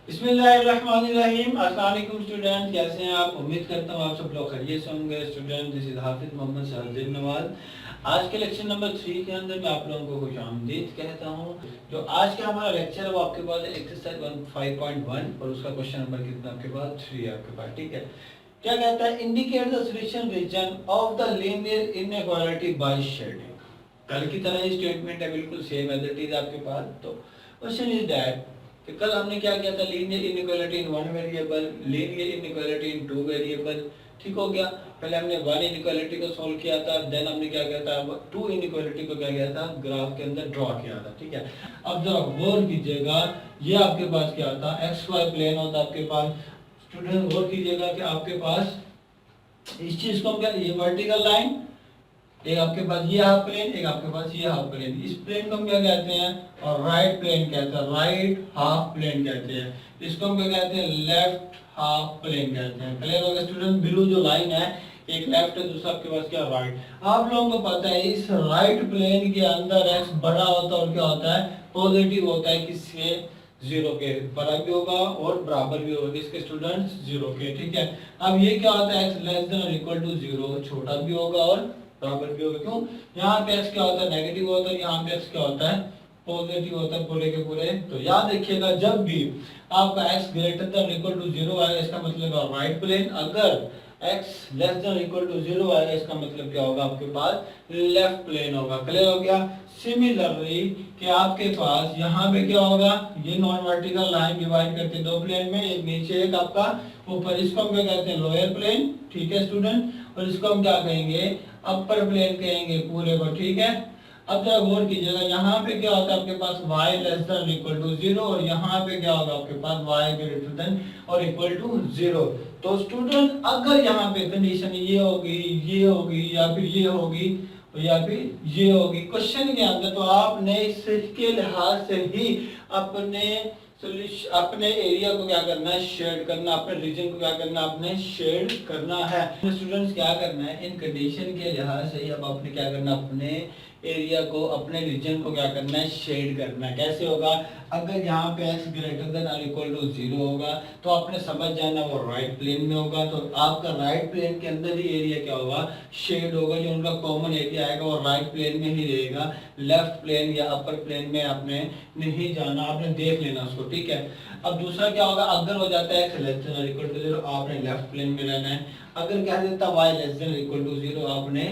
बिस्मिल्लाहिर्रहमानिर्रहीम। अस्सलाम वालेकुम स्टूडेंट, कैसे हैं आप? उम्मीद करता हूँ आप सब लोग खैरियत से होंगे। स्टूडेंट, दिस इज हाफिज मोहम्मद शहज़ीब नवाज। आज के लेक्चर नंबर 3 के अंदर मैं आप लोगों को खुशामदीद कहता हूँ। जो आज का हमारा लेक्चर है वो आपके पास एक्सरसाइज 5.1 और उसका क्वेश्चन नंबर कितना आपके पास 3 है आपके पास, ठीक है। क्या कहता है? Indicate the solution region of the linear inequality by shading. कल की तरह ही स्टेटमेंट है, बिल्कुल सेम एज इट इज आपके पास। तो क्वेश्चन इज दैट कि कल हमने क्या किया था? Linear inequality in one variable, linear inequality in two variable, ठीक हो गया। पहले हमने वन इनइक्वालिटी को सॉल्व किया था, देन हमने क्या किया था? टू इनइक्वालिटी को क्या किया था? ग्राफ के अंदर ड्रॉ किया था, ठीक है। अब जरा गौर कीजिएगा, ये आपके पास क्या था? एक्स वाई प्लेन होता आपके पास। स्टूडेंट गौर कीजिएगा कि आपके पास इस चीज को हम क्या, ये वर्टिकल लाइन, एक आपके पास ये हाफ प्लेन, एक आपके पास ये हाफ प्लेन। इस प्लेन को हम क्या कहते हैं? और राइट प्लेन कहते हैं, राइट हाफ प्लेन कहते हैं। इसको हम क्या कहते हैं? लेफ्ट हाफ प्लेन कहते हैं। क्लियर हो गया स्टूडेंट? ब्लू जो लाइन है, एक लेफ्ट है, दूसरा आपके पास क्या, राइट। आप लोगों को पता है इस राइट प्लेन के अंदर एक्स बड़ा होता है और क्या होता है? पॉजिटिव होता है। किसके? जीरो के बराबर भी होगा और बराबर भी होगा इसके स्टूडेंट्स, जीरो के, ठीक है। अब ये क्या होता है? एक्स लेस देन और इक्वल टू जीरो, छोटा भी होगा और बराबर भी होगा। क्यों? यहाँ पे एक्स क्या होता है? नेगेटिव होता है, यहाँ पे एक्स क्या होता है? पॉजिटिव होता है, पूरे के पूरे। तो याद रखिएगा, जब भी आपका x greater than equal to zero आएगा इसका मतलब है राइट प्लेन। अगर x less than equal to zero आएगा इसका मतलब क्या होगा? आपके पास लेफ्ट प्लेन होगा। क्लियर हो गया? सिमिलरली कि आपके पास यहाँ पे क्या होगा? ये नॉन वर्टिकल लाइन डिवाइड करते हैं दो प्लेन में, एक नीचे एक आपका ऊपर। इसको हम क्या कहते हैं? लोअर प्लेन, ठीक है स्टूडेंट। और इसको हम क्या कहेंगे? अपर प्लेन कहेंगे पूरे को, ठीक है। अब जरा गौर कीजिएगा, यहाँ पे क्या होता है आपके पास? y less than equal to zero, और यहाँ पे क्या होगा आपके पास? y ग्रेटर देन और इक्वल टू जीरो। तो स्टूडेंट अगर यहाँ पे कंडीशन ये होगी, ये होगी, या फिर ये होगी, या फिर ये होगी क्वेश्चन के अंदर, तो आपने इसके लिहाज से ही अपने एरिया को क्या करना है? शेड करना। अपने रीजन को क्या करना? आपने शेड करना है। स्टूडेंट्स क्या करना है? इन कंडीशन के लिहाज से ही अब आपने क्या करना? अपने एरिया को, अपने रीजन को क्या करना है? शेड करना है। कैसे होगा? अगर यहाँ पे x ग्रेटर देन और इक्वल टू जीरो होगा तो आपने समझ जाना वो राइट प्लेन में होगा। तो आपका राइट प्लेन के अंदर ही एरिया क्या होगा? शेड होगा। जो उनका कॉमन एरिया आएगा वो राइट प्लेन में ही रहेगा, लेफ्ट प्लेन या अपर प्लेन में आपने नहीं जाना, आपने देख लेना उसको, ठीक है। अब दूसरा क्या होगा? अगर हो जाता है x लेस देन और इक्वल टू जीरो, आपने लेफ्ट प्लेन में रहना है। अगर कह देता y less than equal to zero, आपने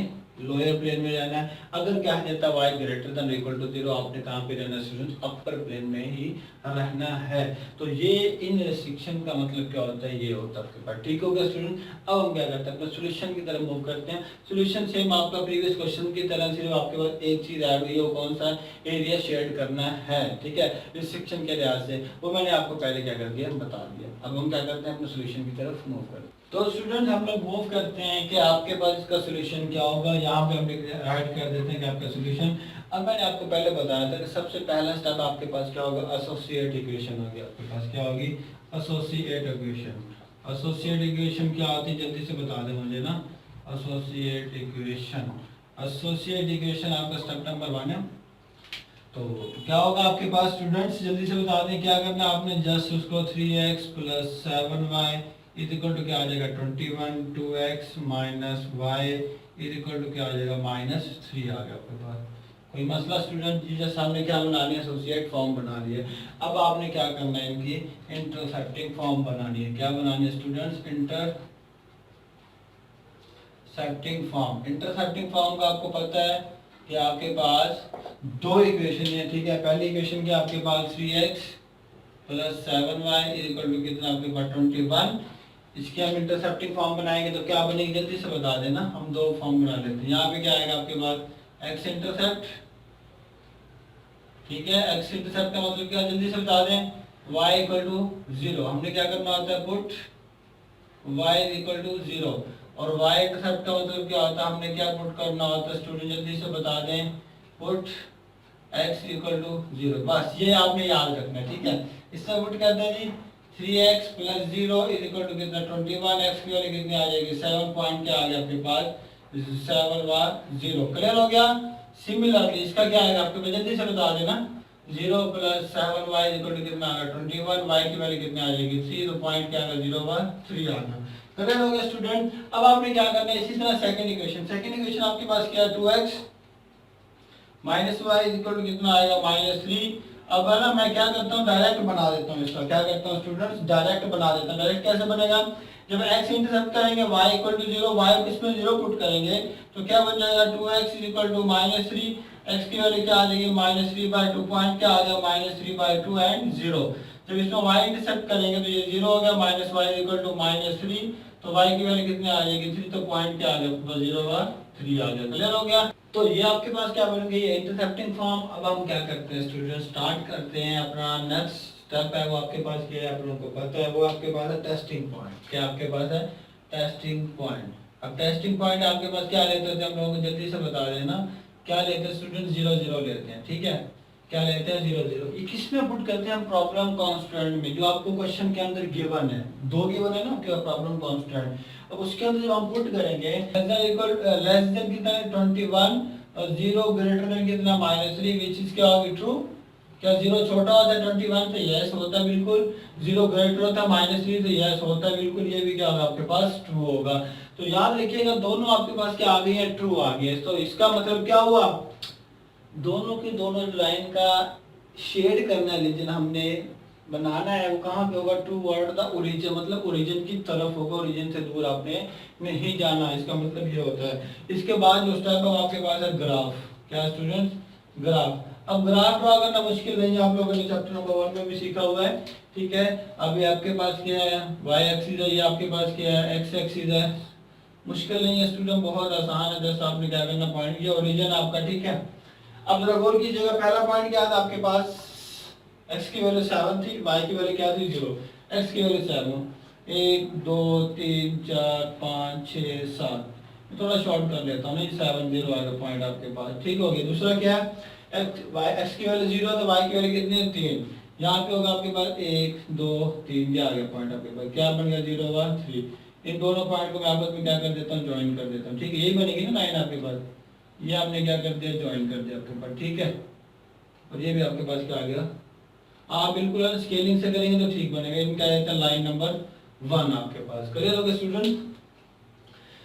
लोअर प्लेन में रहना है। अगर क्या देता y greater than equal to zero, आपने कहाँ पे रहना स्टूडेंट्स? अपर प्लेन में ही रहना है। तो ये इन रेस्ट्रिक्शन का मतलब क्या होता है? ये होता है आपके पास, ठीक हो गया स्टूडेंट। अब हम क्या करते हैं? अपने सोल्यूशन की तरफ मूव करते हैं। सोल्यूशन सेम आपका प्रीवियस क्वेश्चन की तरह, सिर्फ आपके पास एक चीज ऐड हुई है, वो कौन सा? एरिया शेड करना है, ठीक है। रिस्ट्रिक्शन के लिहाज से वो मैंने आपको पहले क्या कर दिया? बता दिया। अब हम क्या करते हैं? अपने सोल्यूशन की तरफ मूव करते हैं। तो स्टूडेंट हम लोग मूव करते हैं कि आपके पास इसका सोल्यूशन क्या होगा। यहाँ पे हम राइट कर देते हैं कि आपका सोल्यूशन। अब मैंने आपको पहले बताया था कि सबसे पहला स्टेप आपके पास क्या होगा? एसोसिएट इक्वेशन होगी। आपके पास क्या होगी? Associate equation. एसोसिएट इक्वेशन क्या होती है? जल्दी से बता दें मुझे ना। एसोसिएट इक्वेशन, एसोसिएट इक्वेशन आपका स्टेप नंबर 1 है। तो क्या होगा आपके पास स्टूडेंट्स? जल्दी से बता दें क्या करना आपने। जस्ट उसको 3x plus 7y is equal to क्या आ जाएगा? 21, 2x minus y is equal to क्या आ जाएगा? -3 आ गया आपके पास। कोई मसला स्टूडेंट? जी जैसे हमने क्या बना लिया? एसोसिएट फॉर्म बना लिया। अब आपने क्या करना है? इनकी इंटरसेप्टिंग फॉर्म बनानी है। क्या बनानी है students? Intercepting form. Intercepting form का आपको पता है कि आपके पास दो इक्वेशन है, ठीक है। पहली इक्वेशन की आपके पास 3x plus 7y is equal to कितना? आपके पास 21। इसके हम इंटरसेप्टिंग फॉर्म बनाएंगे तो क्या बनेगी? जल्दी से बता देना। हम दो फॉर्म बना लेते हैं। यहाँ पे क्या आएगा आपके पास? एक्स इंटरसेप्ट, ठीक है। एक्स इंटरसेप्ट का मतलब क्या? जल्दी से बता दें। y equal to 0। हमने क्या करना होता है? Put y equal to 0। और y इंटरसेप्ट का मतलब क्या होता है? हमने क्या पुट करना होता है स्टूडेंट? जल्दी से बता दें। Put x equal to 0। बस ये आपने याद रखना है, ठीक है। इससे पुट करते हैं जी 3x plus 0 is equal to कितना? 21। x की वैल्यू कितनी आ जाएगी? 7 पॉइंट क्या आ गया आपके पास? 7 बार 0। क्लियर हो गया? सिमिलरली इसका क्या आएगा आपके पास, जल्दी से बता देना। 0 + 7y = कितना आ गया 21, y की वैल्यू कितनी आ जाएगी 3, तो पॉइंट क्या आएगा 0 व 3 आ गया। क्लियर हो गया स्टूडेंट। अब आपने क्या करना है, इसी तरह सेकंड इक्वेशन आपके पास क्या है 2x minus Y equal to कितना आएगा -3। अब है ना, मैं क्या करता हूँ डायरेक्ट बना देता हूँ इसका, क्या करता हूँ स्टूडेंट्स डायरेक्ट बना देता हूँ। डायरेक्ट कैसे बनेगा, जब x इंटरसेप्ट करेंगे y इक्वल टू 0, y को इसमें 0 पुट करेंगे तो क्या बन जाएगा 2x इक्वल टू -3, x की वैल्यू क्या आ जाएगी -3/2, पॉइंट क्या आ गया -3/2 एंड 0। जब इसमें y इंटरसेप्ट करेंगे तो ये 0 हो गया, -y इक्वल टू -3, तो y की वैल्यू कितनी आ जाएगी 3, तो पॉइंट क्या आ गया 0/3 आ गया। क्लियर हो गया। तो ये आपके पास क्या बन गई इंटरसेप्टिंग फॉर्म। अब हम क्या करते हैं स्टूडेंट, स्टार्ट करते हैं अपना नेक्स्ट स्टेप है वो आपके पास क्या है, आप लोगों को पता है, वो आपके पास है टेस्टिंग पॉइंट। क्या आपके पास है टेस्टिंग पॉइंट। अब टेस्टिंग पॉइंट आपके पास क्या लेते थे, हम लोगों को जल्दी से बता देना क्या लेते हैं स्टूडेंट, 0 0 लेते हैं। ठीक है, क्या लेते हैं 0 0। ये किस में पुट करते हैं हम, प्रॉब्लम कांस्टेंट में, जो आपको क्वेश्चन के अंदर गिवन है, दो गिवन है ना क्या प्रॉब्लम कांस्टेंट। अब उसके अंदर जब हम पुट करेंगे लेस देन कितना है 21 और 0 ग्रेटर देन कितना -3, विच इज क्या होगी ट्रू। क्या 0 छोटा होता है 21 से, यस होता है बिल्कुल। 0 ग्रेटर होता है -3 से, यस होता है बिल्कुल। ये भी क्या होगा आपके पास ट्रू होगा। तो याद रखिएगा दोनों आपके पास क्या आ गई है ट्रू आ गई है। तो इसका मतलब क्या हुआ, दोनों की दोनों लाइन का शेड करना है, रीजन हमने बनाना है वो कहाँ पे होगा, टूवर्ड द ओरिजिन, मतलब ओरिजिन की तरफ होगा, ओरिजिन से दूर आपने नहीं जाना। इसका मतलब ये होता है। इसके बाद जो स्टेप है आपके पास है ग्राफ। क्या स्टूडेंट्स, ग्राफ। अब ग्राफ ड्रॉ करना मुश्किल नहीं है, आप लोगों ने चैप्टर नंबर 1 में भी सीखा हुआ है। ठीक है, अभी आपके पास क्या है y एक्सिस है, ये आपके पास क्या है x एक्सिस है। मुश्किल नहीं है स्टूडेंट, बहुत आसान है। जैसे आपने क्या करना, पॉइंट ये ओरिजिन आपका। ठीक है, अब जरा गौर कीजिएगा, पहला पॉइंट क्या था आपके पास, x की वैल्यू 7 थी, y की वैल्यू क्या थी 0, x की वैल्यू 7, 1 2 3 4 5 6 7, थोड़ा शॉर्ट कर लेता हूँ नहीं, 7 0 आएगा पॉइंट आपके पास। ठीक हो गया। दूसरा क्या है x की वैल्यू 0 तो y की वैल्यू कितनी है 3, यहाँ पे होगा आपके पास 1 2 3, ये आ गया पॉइंट आपके पास। क्या बन गया 0 1 3। इन दोनों पॉइंट को मैं आपस में क्या कर देता हूँ, ज्वाइन कर देता हूँ। ठीक है, यही बनेगी ना लाइन आपके पास, ये आपने क्या कर दिया ज्वाइन कर दिया आपके पास। ठीक है, और ये भी आपके पास क्या आ गया, आप बिल्कुल स्केलिंग से करेंगे तो ठीक बनेगा। इनका है लाइन नंबर 1 आपके पास। क्लियर हो गया स्टूडेंट।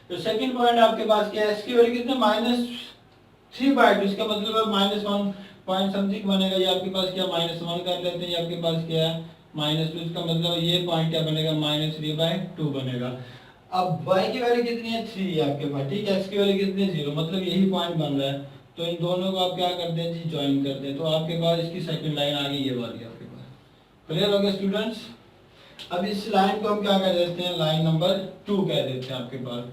तो सेकंड पॉइंट आपके पास क्या है, इसकी वैल्यू कितने -3/2, इसका मतलब है -1 पॉइंट समथिंग बनेगा। ये आपके पास क्या -1 कर लेते हैं, ये आपके पास क्या है -2, इसका मतलब ये पॉइंट क्या बनेगा -3/2 बनेगा। अब y की वैल्यू कितनी है 3 आपके पास। ठीक है, x की वैल्यू कितनी है 0, मतलब यही पॉइंट बन रहा है। तो इन दोनों को आप क्या कर दें जी, ज्वाइन कर दें, तो आपके पास इसकी सेकंड लाइन आ गई, ये वाली आपके पास। क्लियर हो गया स्टूडेंट्स। अब इस लाइन को हम क्या कह देते हैं, लाइन नंबर 2 कह देते हैं आपके पास।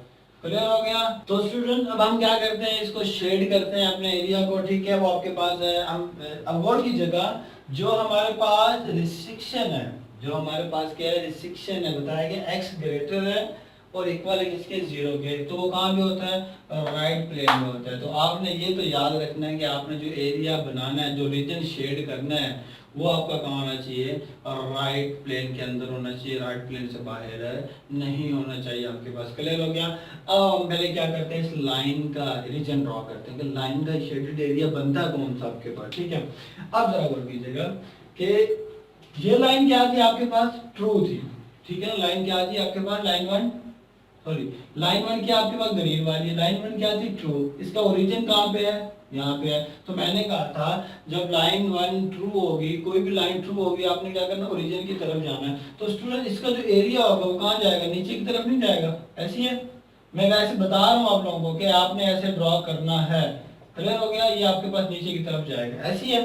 क्लियर हो गया। तो स्टूडेंट अब हम क्या करते हैं, इसको शेड करते हैं अपने एरिया को। ठीक है, वो आपके पास है। हम अब गौर की जगह जो हमारे पास रिस्ट्रिक्शन है, जो हमारे पास क्या है रिस्ट्रिक्शन है, बताया गया x ग्रेटर है और इक्वल है किसके 0 के, तो वो कहाँ पे होता है, राइट प्लेन में होता है। तो आपने ये तो याद रखना है कि आपने जो एरिया बनाना है, जो रीजन शेड करना है, वो आपका कहाँ होना चाहिए, राइट प्लेन के अंदर होना चाहिए, राइट प्लेन से बाहर नहीं होना चाहिए आपके पास। क्लियर हो गया। अब हम पहले क्या करते हैं, इस लाइन का रीजन ड्रॉ करते हैं कि लाइन का शेडेड एरिया बनता कौन सा आपके पास। ठीक है, अब जरा गौर कीजिएगा कि ये लाइन क्या थी आपके पास, ट्रू थी। ठीक है, लाइन क्या थी आपके पास, लाइन 1 क्या आपके पास ग्रीन वाली है, लाइन 1 क्या थी ट्रू। इसका ओरिजिन कहाँ पे है, यहाँ पे है। तो मैंने कहा था जब लाइन 1 ट्रू होगी, कोई भी लाइन ट्रू होगी, आपने क्या करना, ओरिजिन की तरफ जाना है। तो स्टूडेंट इसका जो एरिया होगा वो कहाँ जाएगा, नीचे की तरफ नहीं जाएगा। ऐसी है, मैं वैसे बता रहा हूँ आप लोगों को कि आपने ऐसे ड्रॉ करना है। क्लियर हो गया, ये आपके पास नीचे की तरफ जाएगा, ऐसी है।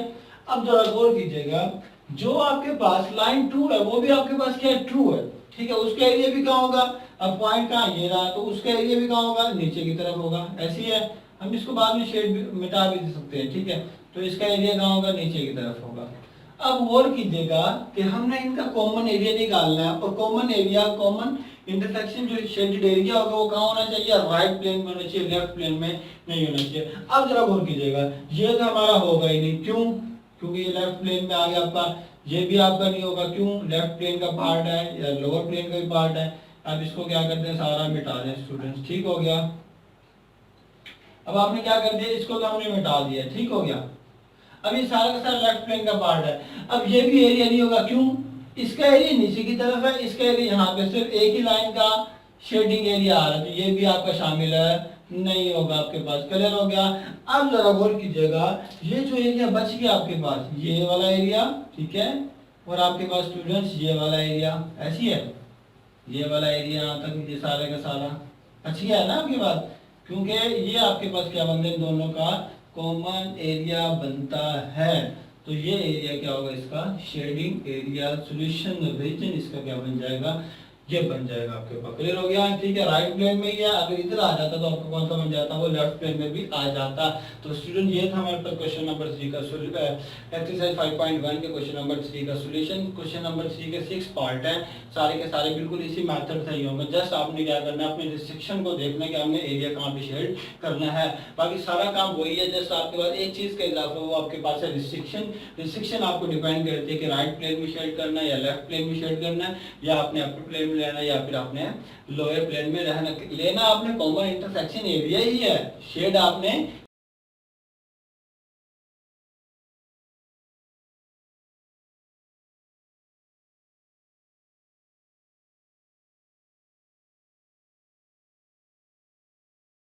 अब जरा गौर कीजिएगा, जो आपके पास लाइन 2 है वो भी आपके पास क्या है, ट्रू है। ठीक है, उसका एरिया भी कहाँ होगा, अब पॉइंट कहाँ ये रहा, तो उसका एरिया भी कहाँ होगा, नीचे की तरफ होगा। ऐसी है, हम इसको बाद में शेड मिटा भी दे सकते हैं। ठीक है, तो इसका एरिया कहाँ होगा, नीचे की तरफ होगा। अब गौर कीजिएगा कि हमने इनका कॉमन एरिया निकालना है, और कॉमन एरिया, कॉमन इंटरसेक्शन जो शेडेड एरिया होगा वो कहाँ होना चाहिए, राइट प्लेन में होना चाहिए, लेफ्ट प्लेन में नहीं होना चाहिए। अब जरा गौर कीजिएगा, ये तो हमारा होगा ही नहीं, क्यों, क्योंकि ये लेफ्ट प्लेन में आ गया आपका। ये भी आपका नहीं होगा, क्यों, लेफ्ट प्लेन का पार्ट है या लोअर प्लेन का भी पार्ट है। अब इसको क्या करते हैं, सारा मिटा दें स्टूडेंट्स। ठीक हो गया। अब आपने क्या कर दिया, इसको तो हमने मिटा दिया, ठीक हो गया। अब ये सारा का सारा लेफ्ट प्लेन का पार्ट है। अब ये भी एरिया नहीं होगा, क्यों? इसका एरिया नीचे की तरफ है, इसका एरिया यहाँ पे सिर्फ एक ही लाइन का शेडिंग एरिया आ रहा है, तो ये भी आपका शामिल है नहीं होगा आपके पास। क्लियर हो गया? अब जरा गौर कीजिएगा, ये जो एरिया बच गया आपके पास, ये वाला एरिया, ठीक है, और आपके पास स्टूडेंट्स ये वाला एरिया, ऐसी है, ये वाला एरिया यहाँ तक, ये सारे का सारा बच गया है ना आपके पास, क्योंकि ये आपके पास क्या बनता है, इन दोनों का कॉमन एरिया बनता है। तो ये एरिया क्या होगा, इसका शेडिंग एरिया, सॉल्यूशन रीजन इसका क्या बन जाएगा, ये बन जाएगा आपके पास। क्लियर हो गया? ठीक है, राइट प्लेन में ही है, अगर इधर आ जाता तो आपको कौन सा बन जाता, वो लेफ्ट प्लेन में भी आ जाता। तो स्टूडेंट ये था हमारे पास क्वेश्चन नंबर 3 का एक्सरसाइज 5.1 के क्वेश्चन नंबर 3 का सॉल्यूशन। क्वेश्चन नंबर 3 के 6 पार्ट हैं, सारे के सारे बिल्कुल इसी मेथड से ही होंगे। जस्ट आपने क्या करना है, अपने रिस्ट्रिक्शन को देखना है कि हमने एरिया कहाँ पे शेड करना है, बाकी सारा काम वही है। जस्ट आपके पास एक चीज का इजाफा, वो आपके पास है रिस्ट्रिक्शन। रिस्ट्रिक्शन आपको डिपेंड करती है कि राइट प्लेन में शेड करना है या लेफ्ट प्लेन में शेड करना है, या आपने अपर प्लेन में लेना है या फिर आपने लोअर प्लेन में रहना लेना। आपने कॉमन इंटरसेक्शन एरिया ही है, शेड आपने